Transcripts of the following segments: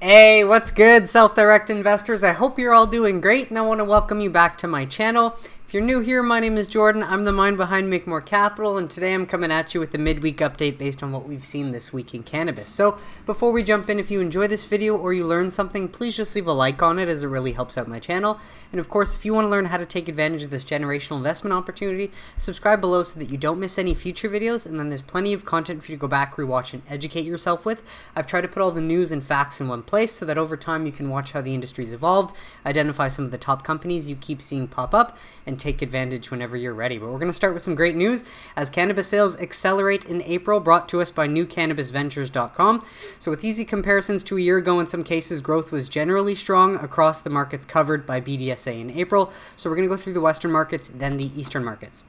Hey, what's good, self-direct investors? I hope you're all doing great, and I want to welcome you back to my channel. If you're new here, my name is Jordan. I'm the mind behind Make More Capital, and today I'm coming at you with the midweek update based on what we've seen this week in cannabis. So before we jump in, if you enjoy this video or you learn something, please just leave a like on it as it really helps out my channel. And of course, if you want to learn how to take advantage of this generational investment opportunity, subscribe below so that you don't miss any future videos, and then there's plenty of content for you to go back, rewatch, and educate yourself with. I've tried to put all the news and facts in one place so that over time you can watch how the industry's evolved, identify some of the top companies you keep seeing pop up, and take advantage whenever you're ready. But we're going to start with some great news as cannabis sales accelerate in April, brought to us by newcannabisventures.com. So with easy comparisons to a year ago, in some cases growth was generally strong across the markets covered by BDSA in April. So we're going to go through the Western markets, then the Eastern markets.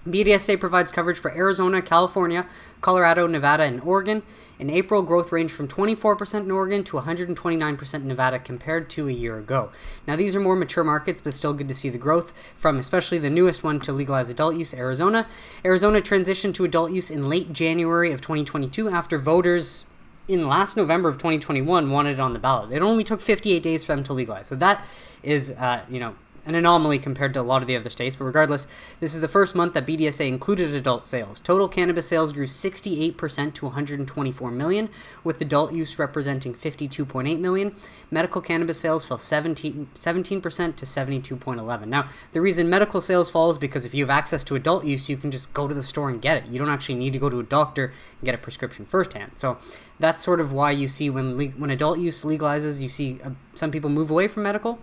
BDSA provides coverage for Arizona, California, Colorado, Nevada, and Oregon. In April, growth ranged from 24% in Oregon to 129% in Nevada compared to a year ago. Now, these are more mature markets, but still good to see the growth from especially the newest one to legalize adult use, Arizona. Arizona transitioned to adult use in late January of 2022 after voters in last November of 2021 wanted it on the ballot. It only took 58 days for them to legalize. So that is, an anomaly compared to a lot of the other states, but regardless, this is the first month that BDSA included adult sales. Total cannabis sales grew 68% to 124 million, with adult use representing 52.8 million. Medical cannabis sales fell 17% to 72.11. Now, the reason medical sales fall is because if you have access to adult use, you can just go to the store and get it. You don't actually need to go to a doctor and get a prescription firsthand. So that's sort of why you see when adult use legalizes, you see some people move away from medical.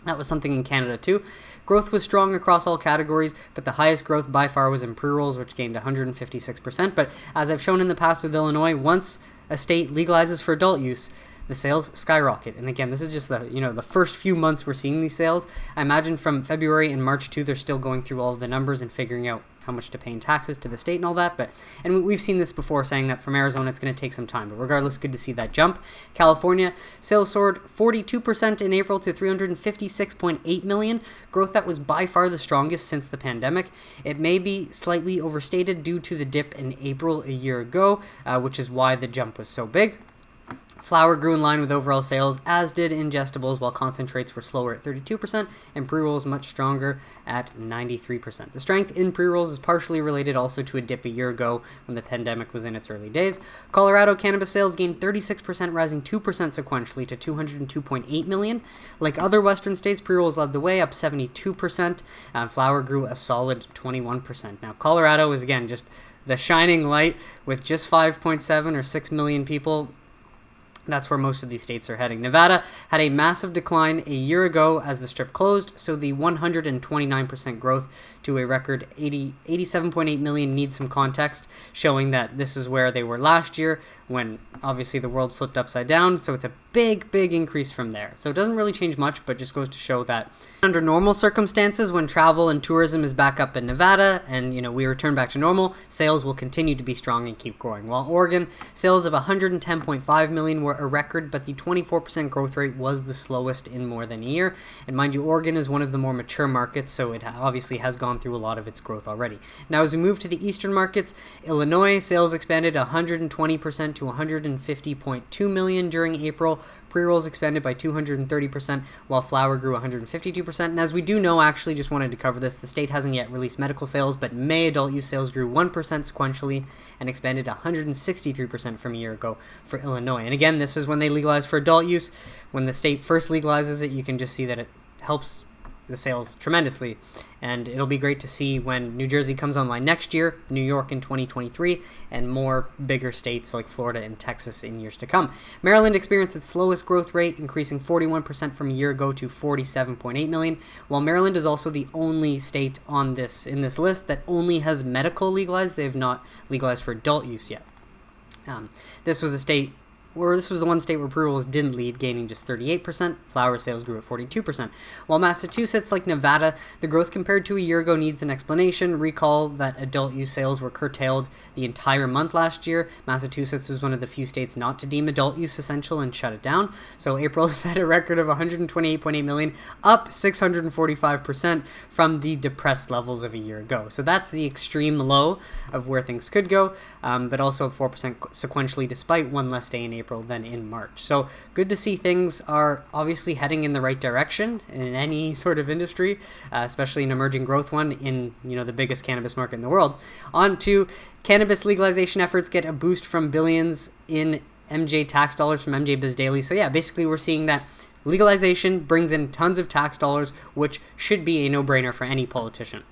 That was something in Canada too. Growth was strong across all categories, but the highest growth by far was in pre-rolls, which gained 156%. But as I've shown in the past with Illinois, once a state legalizes for adult use, the sales skyrocket. And again, this is just the first few months we're seeing these sales. I imagine from February and March too, they're still going through all of the numbers and figuring out how much to pay in taxes to the state and all that. And we've seen this before, saying that from Arizona it's going to take some time. But regardless, good to see that jump. California, sales soared 42% in April to 356.8 million. Growth that was by far the strongest since the pandemic. It may be slightly overstated due to the dip in April a year ago, which is why the jump was so big. Flower grew in line with overall sales, as did ingestibles, while concentrates were slower at 32% and pre-rolls much stronger at 93%. The strength in pre-rolls is partially related also to a dip a year ago when the pandemic was in its early days. Colorado cannabis sales gained 36%, rising 2% sequentially to 202.8 million. Like other western states, pre-rolls led the way, up 72%. Flower grew a solid 21%. Now, Colorado is, again, just the shining light with just 5.7 or 6 million people. That's where most of these states are heading. Nevada had a massive decline a year ago as the strip closed, so the 129% growth to a record 87.8 million needs some context, showing that this is where they were last year when obviously the world flipped upside down. So it's a big increase from there. So it doesn't really change much, but just goes to show that under normal circumstances, when travel and tourism is back up in Nevada and we return back to normal, sales will continue to be strong and keep growing. While Oregon, sales of 110.5 million were a record, but the 24% growth rate was the slowest in more than a year. And mind you, Oregon is one of the more mature markets, so it obviously has gone through a lot of its growth already. Now, as we move to the eastern markets, Illinois sales expanded 120% to 150.2 million during April. Pre-rolls expanded by 230%, while flower grew 152%. And as we do know, actually just wanted to cover this, the state hasn't yet released medical sales, but May adult use sales grew 1% sequentially and expanded 163% from a year ago for Illinois. And again, this is when they legalize for adult use. When the state first legalizes it, you can just see that it helps the sales tremendously, and it'll be great to see when New Jersey comes online next year, New York in 2023, and more bigger states like Florida and Texas in years to come. Maryland experienced its slowest growth rate, increasing 41% from a year ago to 47.8 million. While Maryland is also the only state in this list that only has medical legalized, they have not legalized for adult use yet. This was the one state where pre-rolls didn't lead, gaining just 38%. Flower sales grew at 42%. While Massachusetts, like Nevada, the growth compared to a year ago needs an explanation. Recall that adult use sales were curtailed the entire month last year. Massachusetts was one of the few states not to deem adult use essential and shut it down. So April set a record of 128.8 million, up 645% from the depressed levels of a year ago. So that's the extreme low of where things could go, but also up 4% sequentially despite one less day in April April than in March. So good to see things are obviously heading in the right direction in any sort of industry, especially an emerging growth one in, the biggest cannabis market in the world. On to cannabis legalization efforts get a boost from billions in MJ tax dollars from MJ Biz Daily. So yeah, basically we're seeing that legalization brings in tons of tax dollars, which should be a no-brainer for any politician.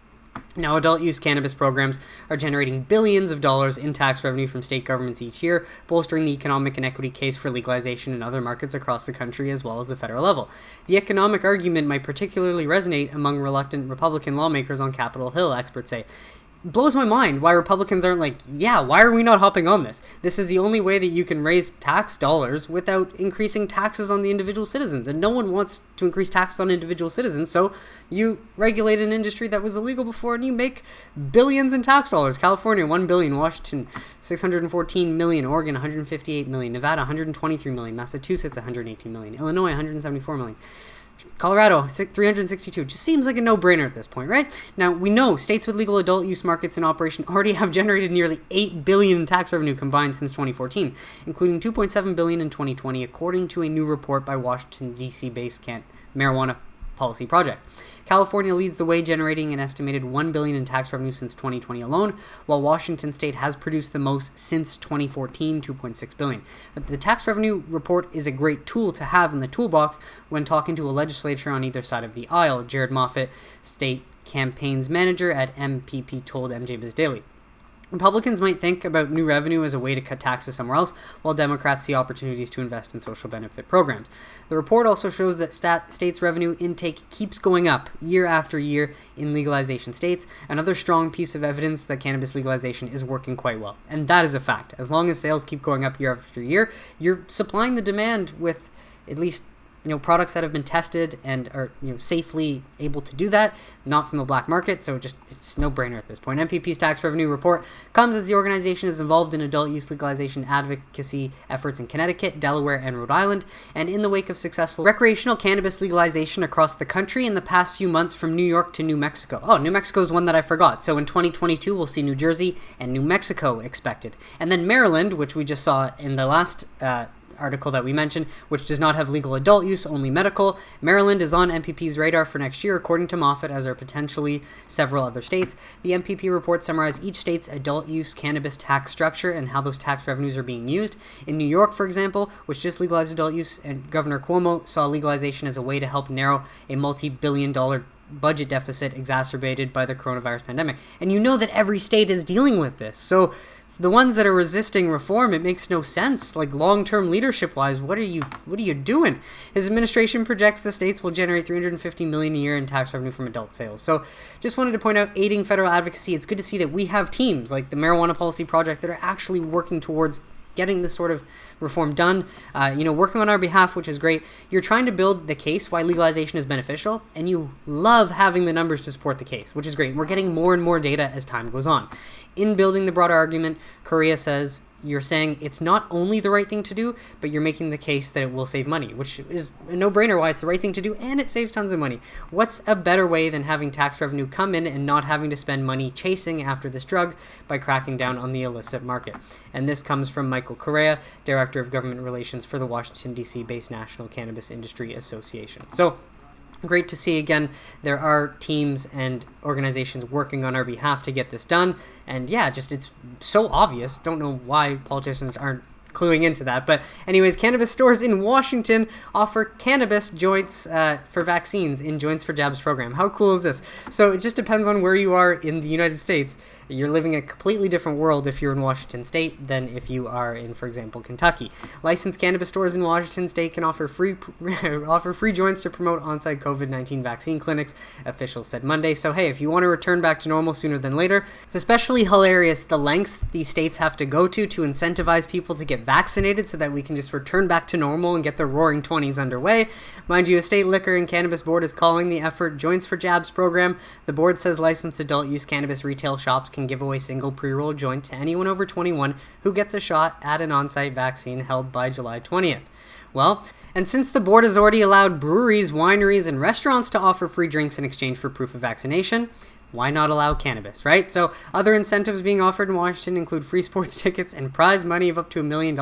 Now, adult use cannabis programs are generating billions of dollars in tax revenue from state governments each year, bolstering the economic and equity case for legalization in other markets across the country as well as the federal level. The economic argument might particularly resonate among reluctant Republican lawmakers on Capitol Hill, experts say. Blows my mind why Republicans aren't like, yeah, why are we not hopping on this? This is the only way that you can raise tax dollars without increasing taxes on the individual citizens. And no one wants to increase taxes on individual citizens. So you regulate an industry that was illegal before and you make billions in tax dollars. California, $1 billion. Washington, $614 million. Oregon, $158 million. Nevada, $123 million. Massachusetts, $118 million. Illinois, $174 million. Colorado, 362. Just seems like a no-brainer at this point, right? Now, we know states with legal adult use markets in operation already have generated nearly $8 billion in tax revenue combined since 2014, including $2.7 billion in 2020, according to a new report by Washington, D.C.-based Marijuana Policy Project. California leads the way, generating an estimated $1 billion in tax revenue since 2020 alone, while Washington state has produced the most since 2014, $2.6 billion. But the tax revenue report is a great tool to have in the toolbox when talking to a legislature on either side of the aisle, Jared Moffitt, state campaigns manager at MPP, told MJ Biz Daily. Republicans might think about new revenue as a way to cut taxes somewhere else, while Democrats see opportunities to invest in social benefit programs. The report also shows that states' revenue intake keeps going up year after year in legalization states, another strong piece of evidence that cannabis legalization is working quite well. And that is a fact. As long as sales keep going up year after year, you're supplying the demand with at least products that have been tested and are safely able to do that, not from the black market. So it's no brainer at this point. MPP's tax revenue report comes as the organization is involved in adult use legalization advocacy efforts in Connecticut, Delaware, and Rhode Island, and in the wake of successful recreational cannabis legalization across the country in the past few months from New York to New Mexico. Oh, New Mexico is one that I forgot. So in 2022, we'll see New Jersey and New Mexico expected. And then Maryland, which we just saw in the last article that we mentioned, which does not have legal adult use, only medical. Maryland is on MPP's radar for next year, according to Moffitt, as are potentially several other states. The MPP report summarized each state's adult use cannabis tax structure and how those tax revenues are being used. In New York, for example, which just legalized adult use, and Governor Cuomo saw legalization as a way to help narrow a multi-billion-dollar budget deficit exacerbated by the coronavirus pandemic. And you know that every state is dealing with this. So the ones that are resisting reform, it makes no sense. Like long-term leadership-wise, what are you doing? His administration projects the states will generate $350 million a year in tax revenue from adult sales. So, just wanted to point out, aiding federal advocacy. It's good to see that we have teams like the Marijuana Policy Project that are actually working towards getting this sort of reform done, working on our behalf, which is great. You're trying to build the case why legalization is beneficial, and you love having the numbers to support the case, which is great. We're getting more and more data as time goes on. In building the broader argument, Correa says, you're saying it's not only the right thing to do, but you're making the case that it will save money, which is a no-brainer why it's the right thing to do, and it saves tons of money. What's a better way than having tax revenue come in and not having to spend money chasing after this drug by cracking down on the illicit market? And this comes from Michael Correa, Director of Government Relations for the Washington, D.C.-based National Cannabis Industry Association. So, great to see again, there are teams and organizations working on our behalf to get this done. And yeah, it's so obvious. Don't know why politicians aren't cluing into that. But anyways, cannabis stores in Washington offer cannabis joints for vaccines in Joints for Jabs program. How cool is this? So it just depends on where you are in the United States. You're living a completely different world if you're in Washington State than if you are in, for example, Kentucky. Licensed cannabis stores in Washington State can offer free joints to promote on-site COVID-19 vaccine clinics, officials said Monday. So hey, if you want to return back to normal sooner than later, it's especially hilarious the lengths these states have to go to incentivize people to get vaccinated so that we can just return back to normal and get the roaring 20s underway. Mind you, the state liquor and cannabis board is calling the effort Joints for Jabs program. The board says licensed adult use cannabis retail shops can give away single pre-roll joint to anyone over 21 who gets a shot at an on-site vaccine held by July 20th. Well, and since the board has already allowed breweries, wineries, and restaurants to offer free drinks in exchange for proof of vaccination, why not allow cannabis, right? So other incentives being offered in Washington include free sports tickets and prize money of up to $1 million.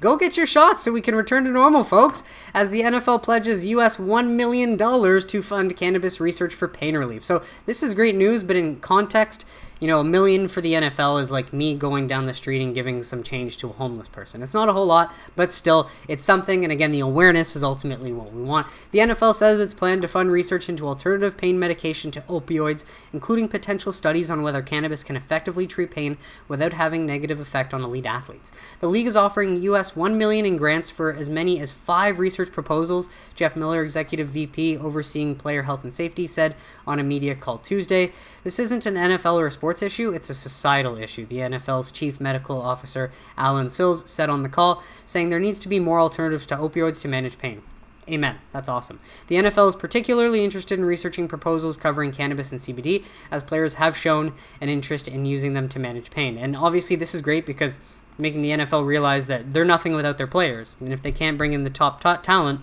go get your shots so we can return to normal, folks, as the NFL pledges US $1 million to fund cannabis research for pain relief. So this is great news, but in context, $1 million for the NFL is like me going down the street and giving some change to a homeless person. It's not a whole lot, but still, it's something. And again, the awareness is ultimately what we want. The NFL says it's planned to fund research into alternative pain medication to opioids, including potential studies on whether cannabis can effectively treat pain without having negative effect on elite athletes. The league is offering US $1 million in grants for as many as 5 research proposals. Jeff Miller, executive VP overseeing player health and safety, said on a media call Tuesday, "This isn't an NFL or a sports issue, it's a societal issue," the NFL's chief medical officer, Alan Sills, said on the call, saying there needs to be more alternatives to opioids to manage pain. Amen. That's awesome. The NFL is particularly interested in researching proposals covering cannabis and CBD, as players have shown an interest in using them to manage pain. And obviously this is great because making the NFL realize that they're nothing without their players. And if they can't bring in the top talent,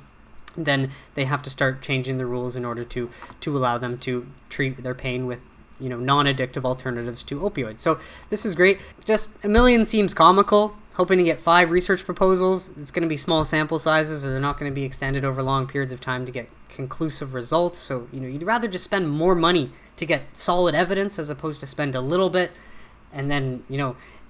then they have to start changing the rules in order to allow them to treat their pain with non-addictive alternatives to opioids. So this is great. Just $1 million seems comical. Hoping to get 5 research proposals. It's going to be small sample sizes, or they're not going to be extended over long periods of time to get conclusive results. So you'd rather just spend more money to get solid evidence as opposed to spend a little bit and then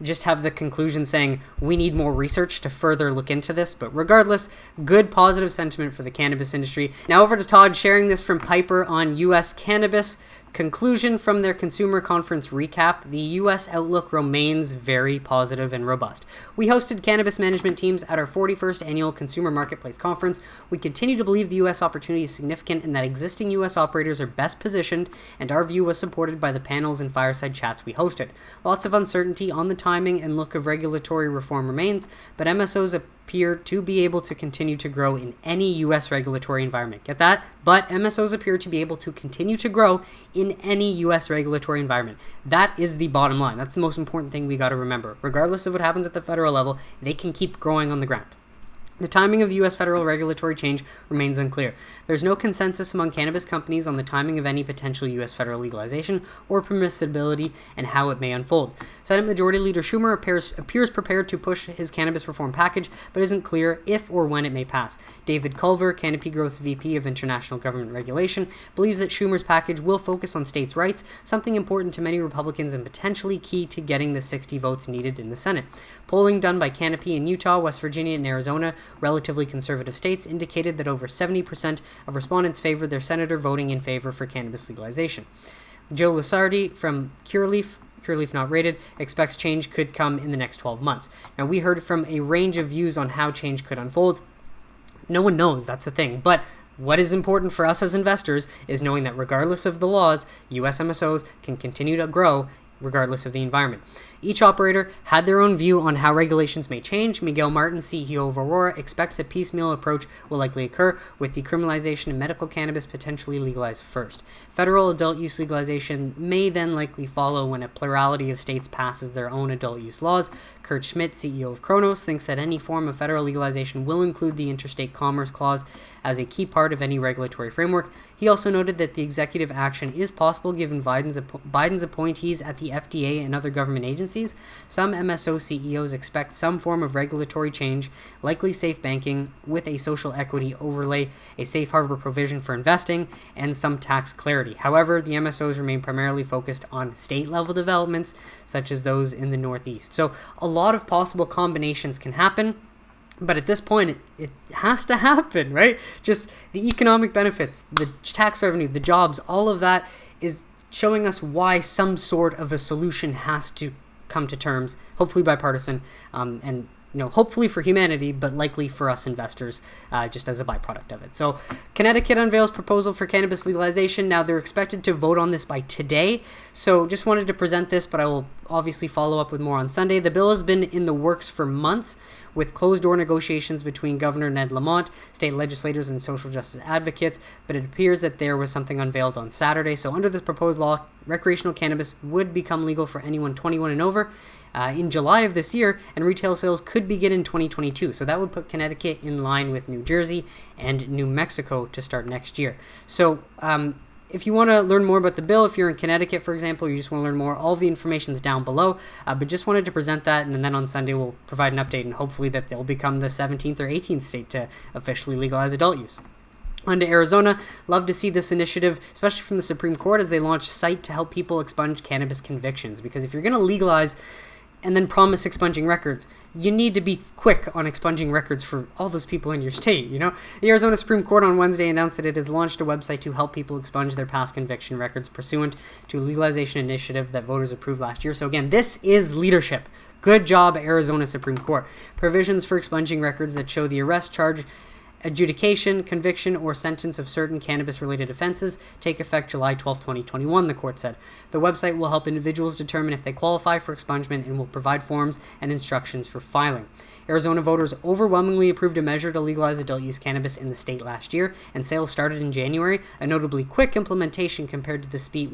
just have the conclusion saying we need more research to further look into this. But regardless, good positive sentiment for the cannabis industry. Now over to Todd sharing this from Piper on U.S. cannabis. Conclusion from their consumer conference recap: the U.S. outlook remains very positive and robust. We hosted cannabis management teams at our 41st annual Consumer Marketplace Conference. We continue to believe the U.S. opportunity is significant and that existing U.S. operators are best positioned, and our view was supported by the panels and fireside chats we hosted. Lots of uncertainty on the timing and look of regulatory reform remains, but MSOs appear to be able to continue to grow in any U.S. regulatory environment. Get that? But MSOs appear to be able to continue to grow in any U.S. regulatory environment. That is the bottom line. That's the most important thing we got to remember. Regardless of what happens at the federal level, they can keep growing on the ground. The timing of U.S. federal regulatory change remains unclear. There's no consensus among cannabis companies on the timing of any potential U.S. federal legalization or permissibility and how it may unfold. Senate Majority Leader Schumer appears prepared to push his cannabis reform package, but isn't clear if or when it may pass. David Culver, Canopy Growth's VP of International Government Regulation, believes that Schumer's package will focus on states' rights, something important to many Republicans and potentially key to getting the 60 votes needed in the Senate. Polling done by Canopy in Utah, West Virginia, and Arizona, relatively conservative states, indicated that over 70% of respondents favored their senator voting in favor for cannabis legalization. Joe Lusardi from Curaleaf not rated, expects change could come in the next 12 months. Now, we heard from a range of views on how change could unfold. No one knows, that's the thing. But what is important for us as investors is knowing that regardless of the laws, U.S. MSOs can continue to grow regardless of the environment. Each operator had their own view on how regulations may change. Miguel Martin, CEO of Aurora, expects a piecemeal approach will likely occur, with decriminalization of medical cannabis potentially legalized first. Federal adult use legalization may then likely follow when a plurality of states passes their own adult use laws. Kurt Schmidt, CEO of Kronos, thinks that any form of federal legalization will include the Interstate Commerce Clause as a key part of any regulatory framework. He also noted that the executive action is possible given Biden's appointees at the FDA and other government agencies. Some MSO CEOs expect some form of regulatory change, likely safe banking with a social equity overlay, a safe harbor provision for investing, and some tax clarity. However, the MSOs remain primarily focused on state-level developments, such as those in the Northeast. So a lot of possible combinations can happen. But at this point, it has to happen, right? Just the economic benefits, the tax revenue, the jobs, all of that is showing us why some sort of a solution has to come to terms, hopefully bipartisan, and hopefully for humanity, but likely for us investors, just as a byproduct of it. So Connecticut unveils proposal for cannabis legalization. Now, they're expected to vote on this by today. So just wanted to present this, but I will obviously follow up with more on Sunday. The bill has been in the works for months, with closed-door negotiations between Governor Ned Lamont, state legislators, and social justice advocates, but it appears that there was something unveiled on Saturday. So under this proposed law, recreational cannabis would become legal for anyone 21 and over in July of this year, and retail sales could begin in 2022. So that would put Connecticut in line with New Jersey and New Mexico to start next year. So if you want to learn more about the bill, if you're in Connecticut, for example, you just want to learn more, all the information is down below. But just wanted to present that, and then on Sunday we'll provide an update, and hopefully that they'll become the 17th or 18th state to officially legalize adult use. On to Arizona. Love to see this initiative, especially from the Supreme Court, as they launch Cite to help people expunge cannabis convictions. Because if you're going to legalize and then promise expunging records, you need to be quick on expunging records for all those people in your state, you know? The Arizona Supreme Court on Wednesday announced that it has launched a website to help people expunge their past conviction records pursuant to a legalization initiative that voters approved last year. So again, this is leadership. Good job, Arizona Supreme Court. Provisions for expunging records that show the arrest, charge, adjudication, conviction, or sentence of certain cannabis-related offenses take effect July 12, 2021, the court said. The website will help individuals determine if they qualify for expungement and will provide forms and instructions for filing. Arizona voters overwhelmingly approved a measure to legalize adult-use cannabis in the state last year, and sales started in January, a notably quick implementation compared to the speed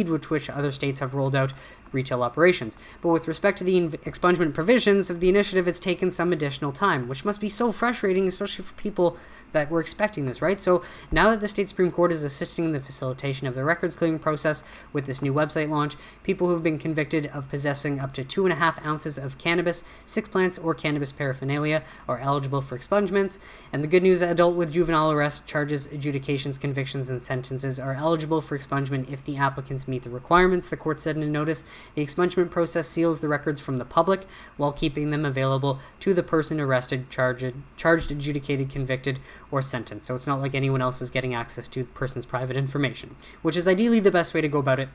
with which other states have rolled out retail operations. But with respect to the expungement provisions of the initiative, it's taken some additional time, which must be so frustrating, especially for people that were expecting this, right? So now that the state Supreme Court is assisting in the facilitation of the records clearing process with this new website launch, people who've been convicted of possessing up to 2.5 ounces of cannabis, 6 plants, or cannabis paraphernalia are eligible for expungements. And the good news, adult with juvenile arrest charges, adjudications, convictions, and sentences are eligible for expungement if the applicants meet the requirements, the court said in a notice. The expungement process seals the records from the public while keeping them available to the person arrested, charged, adjudicated, convicted, or sentenced. So it's not like anyone else is getting access to the person's private information, which is ideally the best way to go about it.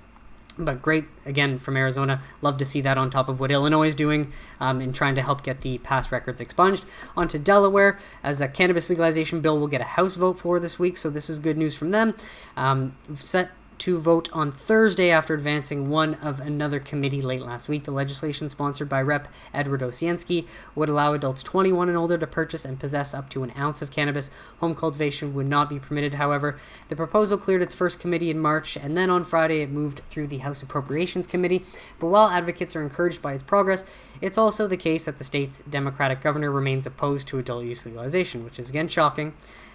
But great, again, from Arizona. Love to see that on top of what Illinois is doing in trying to help get the past records expunged. On to Delaware, as a cannabis legalization bill will get a House vote floor this week, so this is good news from them. Set to vote on Thursday after advancing one of another committee late last week. The legislation, sponsored by Rep. Edward Osienski, would allow adults 21 and older to purchase and possess up to an ounce of cannabis. Home cultivation would not be permitted, however. The proposal cleared its first committee in March, and then on Friday it moved through the House Appropriations Committee. But while advocates are encouraged by its progress, it's also the case that the state's Democratic governor remains opposed to adult use legalization, which is again shocking.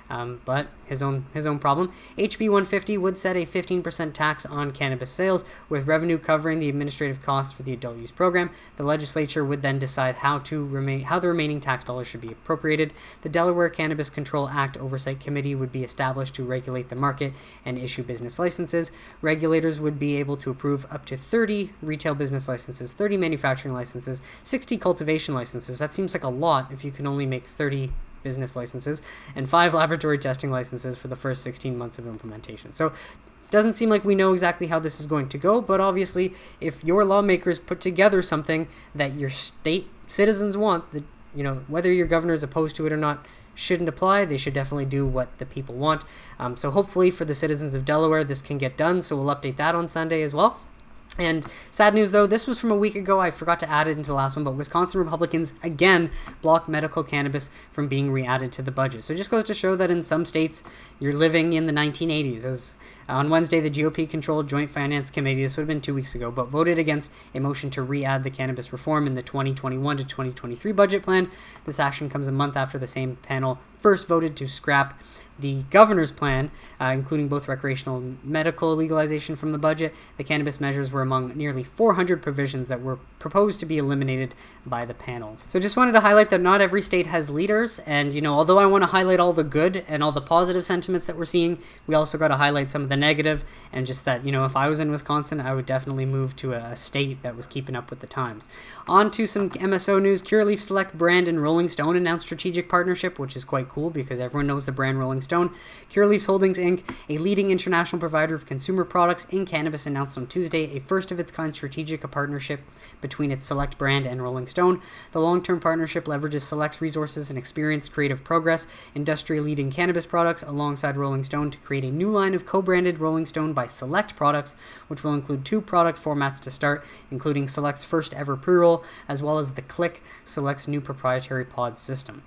But his own problem. HB 150 would set a 15% tax on cannabis sales, with revenue covering the administrative costs for the adult use program. The legislature would then decide how the remaining tax dollars should be appropriated. The Delaware Cannabis Control Act Oversight Committee would be established to regulate the market and issue business licenses. Regulators would be able to approve up to 30 retail business licenses, 30 manufacturing licenses, 60 cultivation licenses. That seems like a lot if you can only make 30 business licenses, and 5 laboratory testing licenses for the first 16 months of implementation. So doesn't seem like we know exactly how this is going to go, but obviously if your lawmakers put together something that your state citizens want, that, you know, whether your governor is opposed to it or not shouldn't apply. They should definitely do what the people want. So hopefully for the citizens of Delaware this can get done, so we'll update that on Sunday as well. And sad news, though, this was from a week ago. I forgot to add it into the last one, but Wisconsin Republicans again blocked medical cannabis from being re-added to the budget. So it just goes to show that in some states, you're living in the 1980s. As on Wednesday, the GOP-controlled Joint Finance Committee, this would have been 2 weeks ago, but voted against a motion to re-add the cannabis reform in the 2021 to 2023 budget plan. This action comes a month after the same panel first voted to scrap the governor's plan, including both recreational and medical legalization from the budget. The cannabis measures were among nearly 400 provisions that were proposed to be eliminated by the panel. So just wanted to highlight that not every state has leaders, and, you know, although I want to highlight all the good and all the positive sentiments that we're seeing, we also got to highlight some of the negative, and just that, you know, if I was in Wisconsin, I would definitely move to a state that was keeping up with the times. On to some MSO news. Curaleaf, Select Brand, and Rolling Stone announced strategic partnership, which is quite cool because everyone knows the brand Rolling Stone. Curaleaf Holdings Inc., a leading international provider of consumer products in cannabis, announced on Tuesday a first-of-its-kind strategic partnership between its Select brand and Rolling Stone. The long-term partnership leverages Select's resources and experience, creative progress, industry-leading cannabis products alongside Rolling Stone to create a new line of co-branded Rolling Stone by Select products, which will include 2 product formats to start, including Select's first-ever pre-roll, as well as the Click, Select's new proprietary pod system.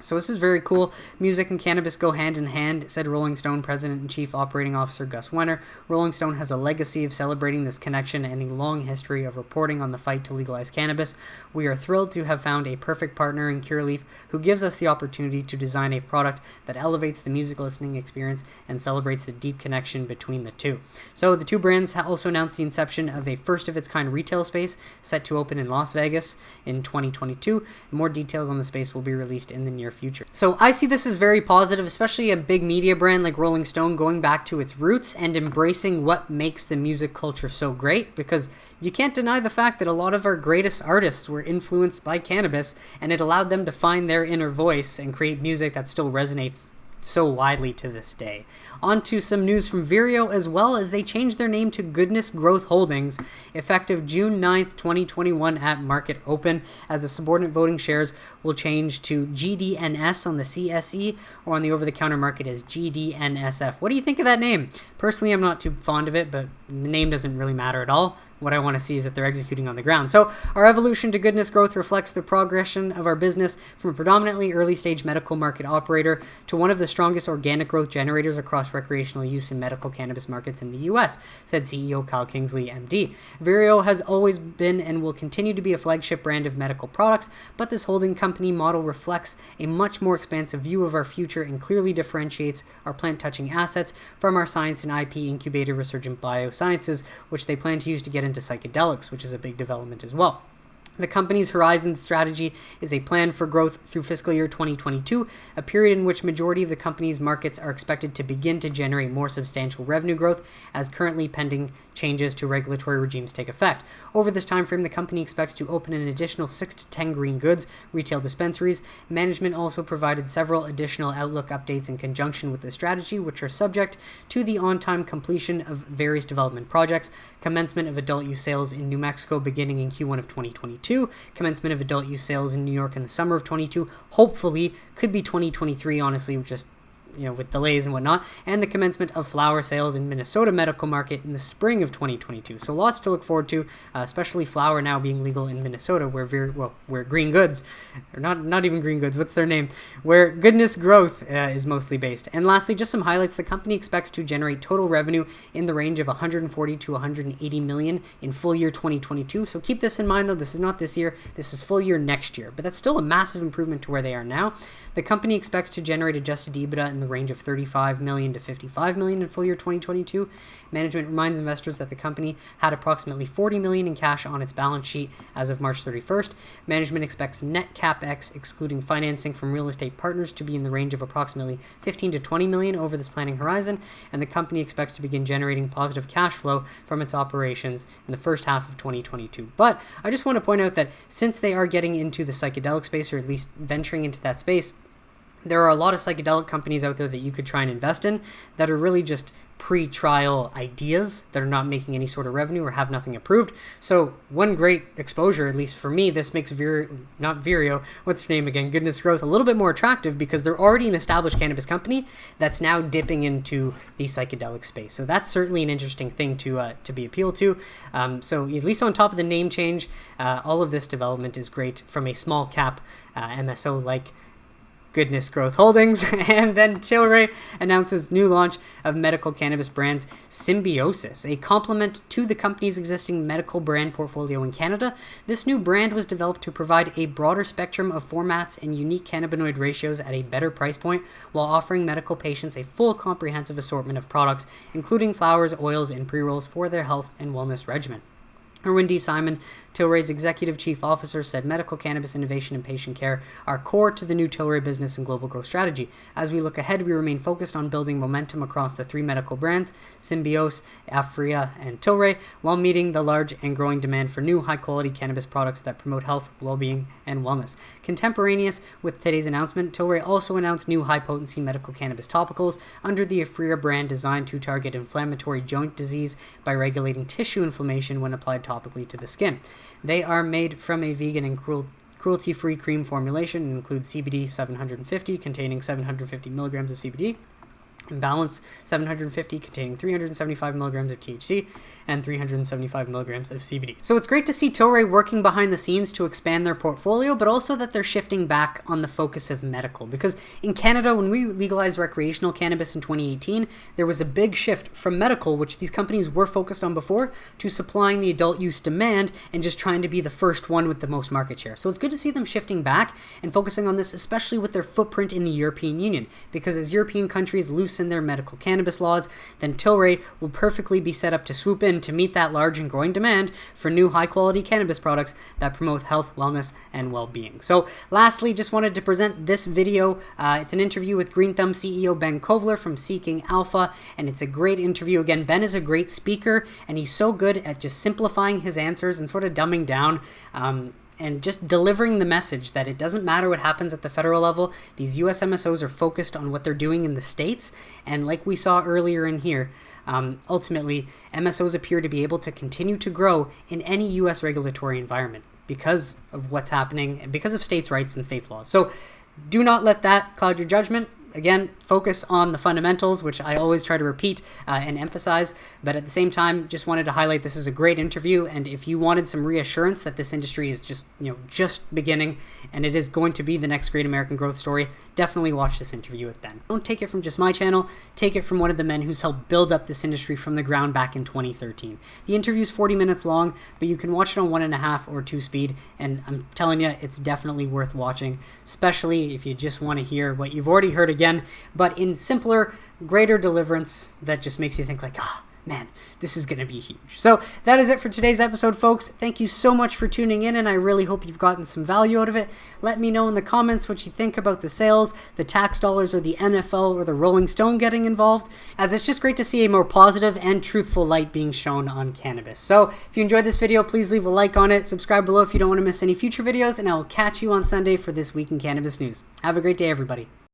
So this is very cool. Music and cannabis go hand in hand, said Rolling Stone President and Chief Operating Officer Gus Wenner. Rolling Stone has a legacy of celebrating this connection and a long history of reporting on the fight to legalize cannabis. We are thrilled to have found a perfect partner in Curaleaf who gives us the opportunity to design a product that elevates the music listening experience and celebrates the deep connection between the two. So the two brands also announced the inception of a first-of-its-kind retail space set to open in Las Vegas in 2022. More details on the space will be released in the near future. So I see this as very positive, especially a big media brand like Rolling Stone going back to its roots and embracing what makes the music culture so great, because you can't deny the fact that a lot of our greatest artists were influenced by cannabis, and it allowed them to find their inner voice and create music that still resonates so widely to this day. On to some news from Vireo as well, as they changed their name to Goodness Growth Holdings effective June 9th, 2021 at market open, as the subordinate voting shares will change to GDNS on the CSE, or on the over-the-counter market as GDNSF. What do you think of that name? Personally, I'm not too fond of it, but the name doesn't really matter at all. What I want to see is that they're executing on the ground. So our evolution to Goodness Growth reflects the progression of our business from a predominantly early-stage medical market operator to one of the strongest organic growth generators across recreational use in medical cannabis markets in the U.S., said CEO Kyle Kingsley, MD. Vireo has always been and will continue to be a flagship brand of medical products, but this holding company model reflects a much more expansive view of our future and clearly differentiates our plant-touching assets from our science and IP incubator Resurgent Biosciences, which they plan to use to get into psychedelics, which is a big development as well. The company's Horizon strategy is a plan for growth through fiscal year 2022, a period in which majority of the company's markets are expected to begin to generate more substantial revenue growth as currently pending changes to regulatory regimes take effect. Over this time frame, the company expects to open an additional 6 to 10 green goods retail dispensaries. Management also provided several additional outlook updates in conjunction with the strategy, which are subject to the on-time completion of various development projects, commencement of adult use sales in New Mexico beginning in Q1 of 2022, commencement of adult use sales in New York in the summer of 22, hopefully could be 2023, honestly, just with delays and whatnot, and the commencement of flower sales in Minnesota medical market in the spring of 2022. So lots to look forward to, especially flower now being legal in Minnesota, where green goods, or not even green goods, what's their name? Where Goodness Growth is mostly based. And lastly, just some highlights. The company expects to generate total revenue in the range of 140 to 180 million in full year 2022. So keep this in mind, though. This is not this year. This is full year next year. But that's still a massive improvement to where they are now. The company expects to generate adjusted EBITDA in the range of 35 million to 55 million in full year 2022. Management reminds investors that the company had approximately 40 million in cash on its balance sheet as of March 31st. Management expects net capex, excluding financing from real estate partners, to be in the range of approximately 15 to 20 million over this planning horizon, and the company expects to begin generating positive cash flow from its operations in the first half of 2022. But I just want to point out that since they are getting into the psychedelic space, or at least venturing into that space, there are a lot of psychedelic companies out there that you could try and invest in that are really just pre-trial ideas that are not making any sort of revenue or have nothing approved. So one great exposure, at least for me, this makes Vireo, what's the name again, Goodness Growth, a little bit more attractive because they're already an established cannabis company that's now dipping into the psychedelic space. So that's certainly an interesting thing to be appealed to. So at least on top of the name change, all of this development is great from a small cap MSO like Goodness Growth Holdings. And then Tilray announces new launch of medical cannabis brands Symbios, a complement to the company's existing medical brand portfolio in Canada. This new brand was developed to provide a broader spectrum of formats and unique cannabinoid ratios at a better price point, while offering medical patients a full comprehensive assortment of products, including flowers, oils, and pre-rolls for their health and wellness regimen. Erwin D. Simon, Tilray's Executive Chief Officer, said medical cannabis innovation and patient care are core to the new Tilray business and global growth strategy. As we look ahead, we remain focused on building momentum across the three medical brands, Symbios, Aphria, and Tilray, while meeting the large and growing demand for new high-quality cannabis products that promote health, well-being, and wellness. Contemporaneous with today's announcement, Tilray also announced new high-potency medical cannabis topicals under the Aphria brand, designed to target inflammatory joint disease by regulating tissue inflammation when applied topically to the skin. They are made from a vegan and cruelty-free cream formulation and include CBD 750, containing 750 milligrams of CBD, In balance, 750 containing 375 milligrams of THC and 375 milligrams of CBD. So it's great to see Tilray working behind the scenes to expand their portfolio, but also that they're shifting back on the focus of medical. Because in Canada, when we legalized recreational cannabis in 2018, there was a big shift from medical, which these companies were focused on before, to supplying the adult use demand and just trying to be the first one with the most market share. So it's good to see them shifting back and focusing on this, especially with their footprint in the European Union. Because as European countries loosen their medical cannabis laws, then Tilray will perfectly be set up to swoop in to meet that large and growing demand for new high-quality cannabis products that promote health, wellness, and well-being. So lastly, just wanted to present this video. It's an interview with Green Thumb CEO Ben Kovler from Seeking Alpha, and it's a great interview. Again, Ben is a great speaker, and he's so good at just simplifying his answers and sort of dumbing down and just delivering the message that it doesn't matter what happens at the federal level. These US MSOs are focused on what they're doing in the states. And like we saw earlier in here, ultimately, MSOs appear to be able to continue to grow in any US regulatory environment because of what's happening and because of states' rights and states' laws. So do not let that cloud your judgment. Again, focus on the fundamentals, which I always try to repeat and emphasize, but at the same time, just wanted to highlight this is a great interview, and if you wanted some reassurance that this industry is just beginning, and it is going to be the next great American growth story, definitely watch this interview with Ben. Don't take it from just my channel, take it from one of the men who's helped build up this industry from the ground back in 2013. The interview is 40 minutes long, but you can watch it on 1.5 or 2 speed, and I'm telling you, it's definitely worth watching, especially if you just want to hear what you've already heard again, but in simpler, greater deliverance that just makes you think like, man, this is going to be huge. So that is it for today's episode, folks. Thank you so much for tuning in, and I really hope you've gotten some value out of it. Let me know in the comments what you think about the sales, the tax dollars, or the NFL or the Rolling Stone getting involved, as it's just great to see a more positive and truthful light being shown on cannabis. So if you enjoyed this video, please leave a like on it, subscribe below if you don't want to miss any future videos, and I will catch you on Sunday for This Week in Cannabis News. Have a great day, everybody.